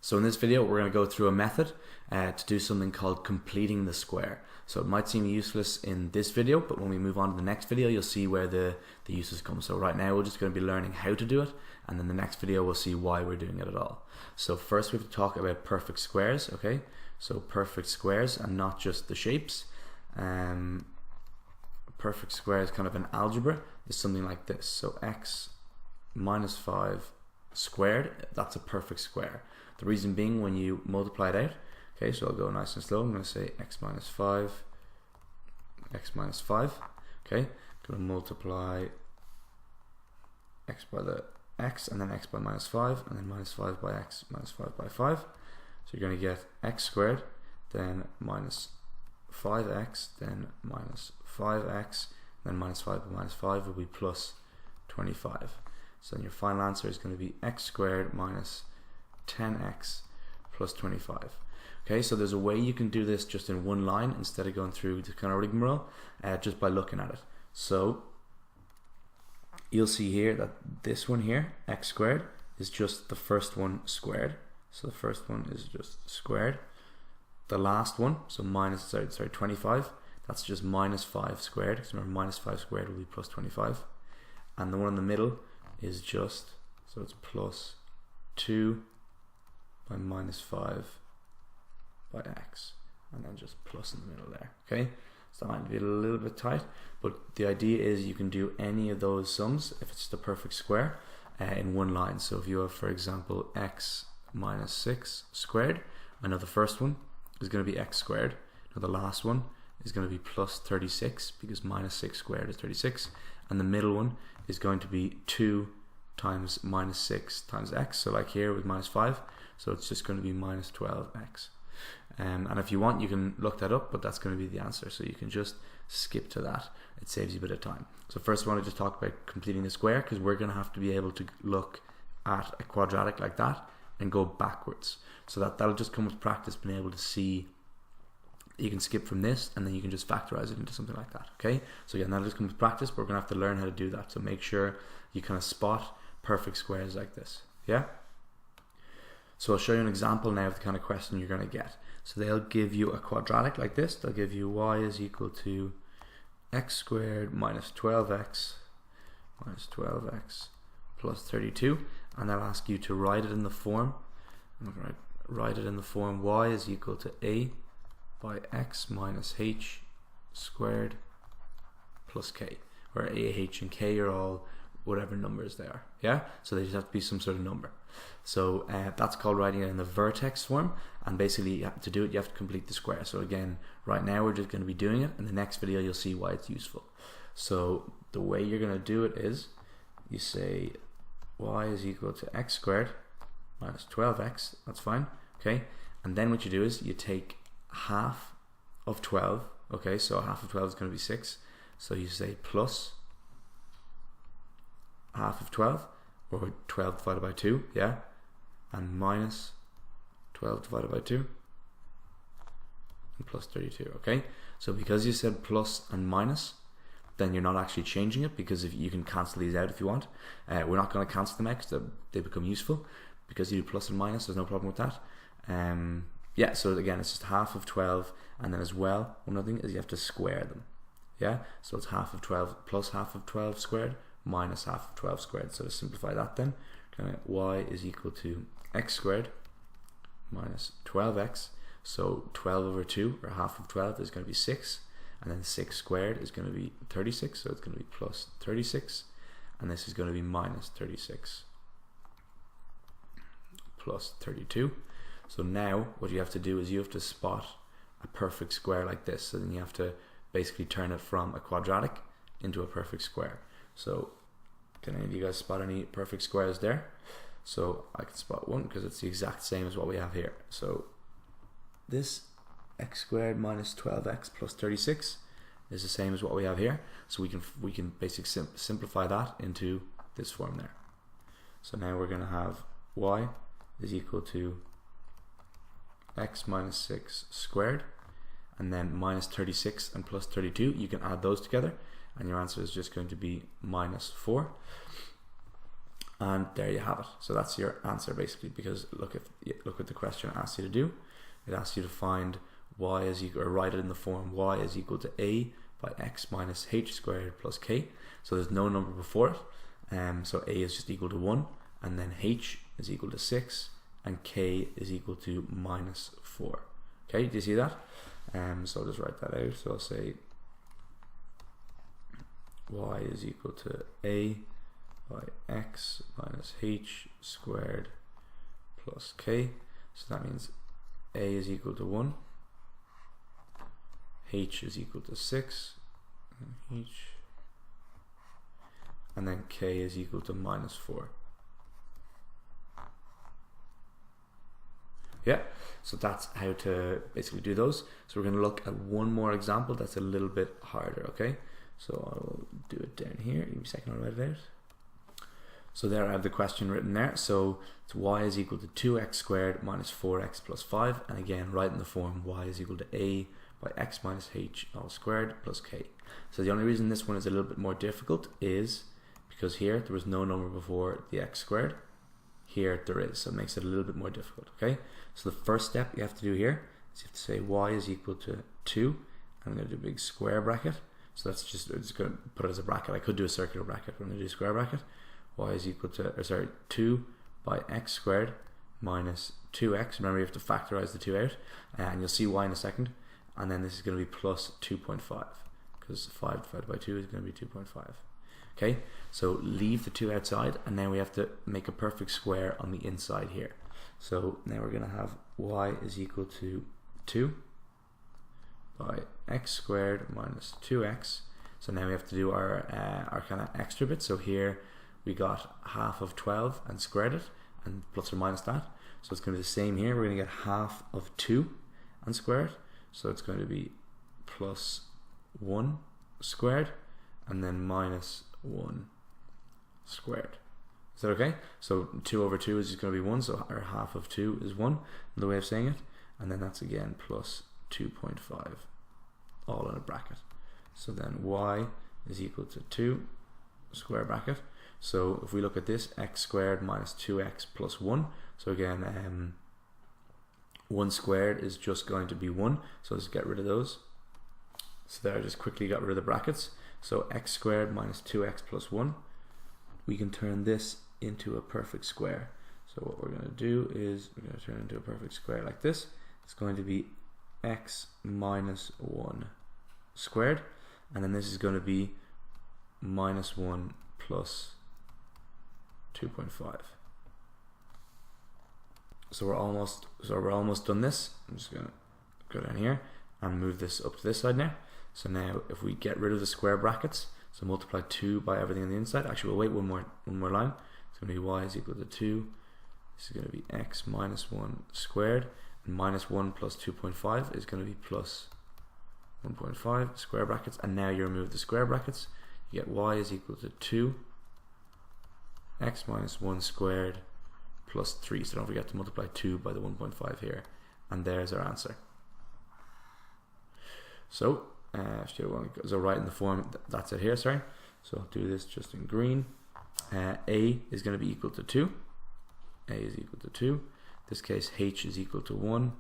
So in this video we're going to go through a method to do something called completing the square. So it might seem useless in this video, but when we move on to the next video you'll see where the uses come. So right now we're just going to be learning how to do it, and then the next video we'll see why we're doing it at all. So first we have to talk about perfect squares, okay? So perfect squares and not just the shapes. Perfect square is kind of an algebra, is something like this. So x minus 5 squared, that's a perfect square. The reason being, when you multiply it out, okay, so I'll go nice and slow. I'm going to say x minus 5, okay, I'm going to multiply x by the x, and then x by minus 5, and then minus 5 by x, minus 5 by 5. So you're going to get x squared, then minus 5x, then minus 5x, then minus 5 by minus 5 will be plus 25. So then your final answer is going to be x squared minus 10x plus 25. Okay, so there's a way you can do this just in one line instead of going through the kind of rigmarole, just by looking at it. So you'll see here that this one here, x squared, is just the first one squared. So the first one is just squared. The last one, so 25, that's just minus 5 squared. So remember, minus 5 squared will be plus 25. And the one in the middle is just, so it's plus 2 by minus 5 by x, and then just plus in the middle there. Okay, so that might be a little bit tight, but the idea is you can do any of those sums if it's the perfect square in one line. So if you have, for example, x minus 6 squared, I know the first one is going to be x squared. Now the last one is going to be plus 36, because minus 6 squared is 36, and the middle one is going to be 2 times minus 6 times x, so like here with minus 5, so it's just going to be minus 12x. And if you want, you can look that up, but that's going to be the answer, so you can just skip to that. It saves you a bit of time. So first I want to just talk about completing the square, because we're going to have to be able to look at a quadratic like that and go backwards. So that'll just come with practice, being able to see you can skip from this and then you can just factorize it into something like that. Okay, so again, that'll just come with practice, but we're gonna have to learn how to do that. So make sure you kind of spot perfect squares like this. Yeah, so I'll show you an example now of the kind of question you're going to get. So they'll give you a quadratic like this. They'll give you y is equal to x squared minus 12x plus 32, and they'll ask you to write it in the form. I'm going to write it in the form y is equal to a by x minus h squared plus k, where a, h, and k are all whatever numbers they are. Yeah, so they just have to be some sort of number. So that's called writing it in the vertex form, and basically to do it you have to complete the square. So again, right now we're just going to be doing it. In the next video you'll see why it's useful. So the way you're going to do it is you say y is equal to x squared minus 12x, that's fine, okay, and then what you do is you take half of 12, okay, so half of 12 is going to be 6, so you say plus half of 12, or 12 divided by 2, yeah, and minus 12 divided by 2, and plus 32, okay. So because you said plus and minus, then you're not actually changing it, because if you can cancel these out if you want. We're not going to cancel them out because they become useful. Because you do plus and minus, there's no problem with that. Yeah, so again, it's just half of 12, and then as well, one other thing is you have to square them. Yeah, so it's half of 12 plus half of 12 squared minus half of 12 squared. So to simplify that then, y is equal to x squared minus 12x. So 12 over 2, or half of 12, is going to be 6, and then 6 squared is going to be 36, so it's going to be plus 36, and this is going to be minus 36 plus 32. So now what you have to do is you have to spot a perfect square like this. So then you have to basically turn it from a quadratic into a perfect square. So can any of you guys spot any perfect squares there? So I can spot one because it's the exact same as what we have here. So this x squared minus 12x plus 36 is the same as what we have here. So we can basically simplify that into this form there. So now we're going to have y is equal to x minus 6 squared, and then minus 36 and plus 32, you can add those together and your answer is just going to be minus 4. And there you have it. So that's your answer basically, because look what the question asks you to do. It asks you to find y is equal, or write it in the form y is equal to a by x minus h squared plus k. So there's no number before it. So a is just equal to 1, and then h is equal to 6, and k is equal to minus 4. Okay, do you see that? So I'll just write that out. So I'll say y is equal to a by x minus h squared plus k. So that means a is equal to 1, h is equal to 6, and then k is equal to minus 4. Yeah, so that's how to basically do those. So we're going to look at one more example that's a little bit harder, okay? So I'll do it down here. Give me a second, I'll write it out. So there I have the question written there. So it's y is equal to 2x squared minus 4x plus 5. And again, write in the form y is equal to a by x minus h all squared plus k. So the only reason this one is a little bit more difficult is because here there was no number before the x squared. Here there is, so it makes it a little bit more difficult, okay? So the first step you have to do here is you have to say y is equal to 2. I'm going to do a big square bracket. So that's just going to put it as a bracket. I could do a circular bracket, but I'm going to do a square bracket. Y is equal to, 2 by x squared minus 2x. Remember, you have to factorize the 2 out, and you'll see why in a second. And then this is going to be plus 2.5, because 5 divided by 2 is going to be 2.5. Okay, so leave the 2 outside, and now we have to make a perfect square on the inside here. So now we're going to have y is equal to 2 by x squared minus 2x. So now we have to do our kind of extra bit. So here we got half of 12 and squared it, and plus or minus that. So it's going to be the same here. We're going to get half of 2 and square it. So it's going to be plus 1 squared, and then minus 1 squared. Is that okay? So 2 over 2 is just going to be 1, so our half of 2 is 1, the way of saying it. And then that's again plus 2.5, all in a bracket. So then y is equal to 2 square bracket. So if we look at this, x squared minus 2x plus 1. So again, 1 squared is just going to be 1. So let's get rid of those. So there I just quickly got rid of the brackets. So x squared minus 2x plus 1. We can turn this into a perfect square. So what we're going to do is we're going to turn it into a perfect square like this. It's going to be x minus 1 squared. And then this is going to be minus 1 plus 2.5. So we're almost done this. I'm just going to go down here and move this up to this side now. So now if we get rid of the square brackets, so multiply 2 by everything on the inside. Actually, we'll wait one more line. It's going to be y is equal to 2. This is going to be x minus 1 squared. And minus 1 plus 2.5 is going to be plus 1.5 square brackets. And now you remove the square brackets. You get y is equal to 2 x minus 1 squared plus 3. So don't forget to multiply 2 by the 1.5 here. And there's our answer. So, so write in the form, that's it here, sorry. So I'll do this just in green. A is going to be equal to 2. A is equal to 2. In this case, h is equal to 1.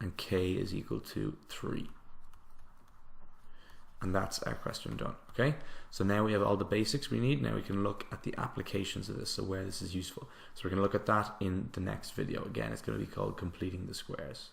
And k is equal to 3. And that's our question done, okay? So now we have all the basics we need. Now we can look at the applications of this, so where this is useful. So we're going to look at that in the next video. Again, it's going to be called Completing the Squares.